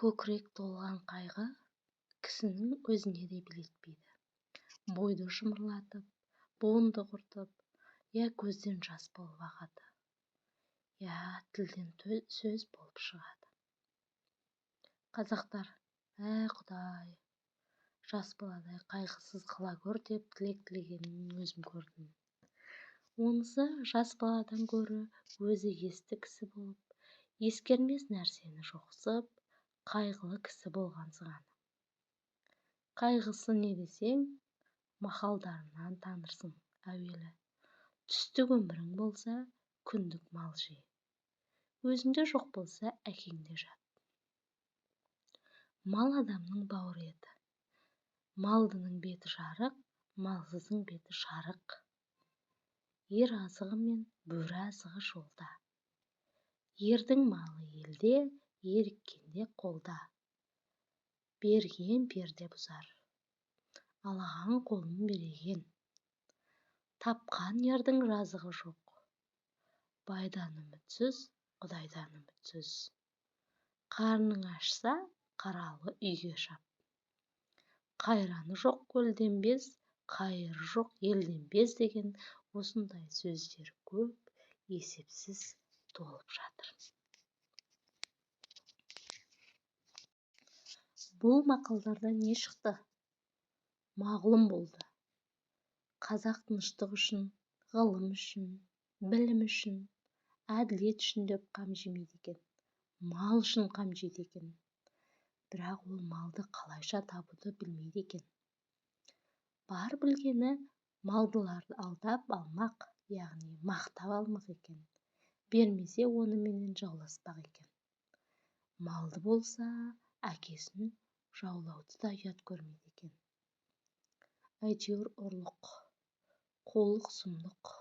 Көкірек толған қайғы кісінің өзіне де билетпейді. Бойды шымырлатып, буынды құртып, я көзден жас болып ағады, я тілден сөз болып шығады. Қазақтар, Құдай, жас баладай қайғысыз қыла көр деп тілек тілегенін өзім көрдім. Онысы жас баладан гөрі өзі есті кісі болып, ескермес нәрсені жоқсып, қайғылы кісі болған сығаны. Қайғысы не десең, мақалдарынан танырсың әуелі. Түстік өмірің болса, күндік мал жей. Өзіңде жоқ болса, әкеңде жат. Мал адамның бауыр еті. Малдының беті жарық, малсыздың беті шарық. Ер азығы мен бөрі азығы жолда. Ердің малы елде, еріккенде қолда. Берген перде бұзар, алаған қолын береген. Тапқан ердің жазығы жоқ. Байдан үмітсіз, Құдайдан үмітсіз. Қарның ашса, қаралы үйге шап. Қайраны жоқ көлден без, қайыры жоқ елден без деген осындай сөздер көп, есепсіз толып жатыр. Бұл мақалдарда не шықты? Мағлұм болды. Қазақ тыныштық үшін, ғылым үшін, білім үшін, әділет үшін деп қам жемейді екен. Мал үшін қам жейді екен. Бірақ ол малды қалайша табуды білмейді екен. Бар білгені малдыларды алдап алмақ, яғни мақтап алмақ екен. Бермесе онымен жауласпақ екен. Малды болса, әкесін жаулауды да ұят көрмейді екен. Әйтеуір ұрлық, қулық, сұмдық,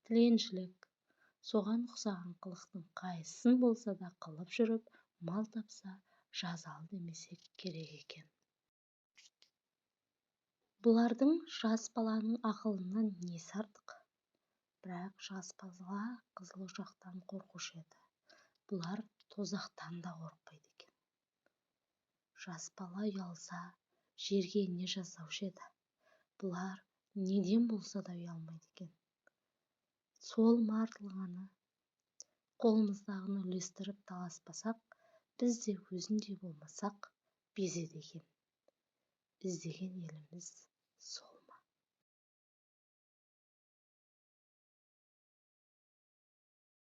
тіленшілік, соған ұқсаған қылықтың қайсысын болса да қылып жүріп, мал тапса, жазалы демесек керек екен. Бұлардың жас баланың ақылынан несі артық? Бірақ жас бала қызыл ошақтан қорқушы еді. Бұлар тозақтан да қорықпайды екен. Жас бала ұялса, жерге не жасаушы еді? Бұлар неден болса да ұялмайды екен. Сол ма артылғаны? Қолымыздағыны үлестіріп таласпасақ, біз де өзіндей болмасақ, безеді екен. Іздеген еліміз сол.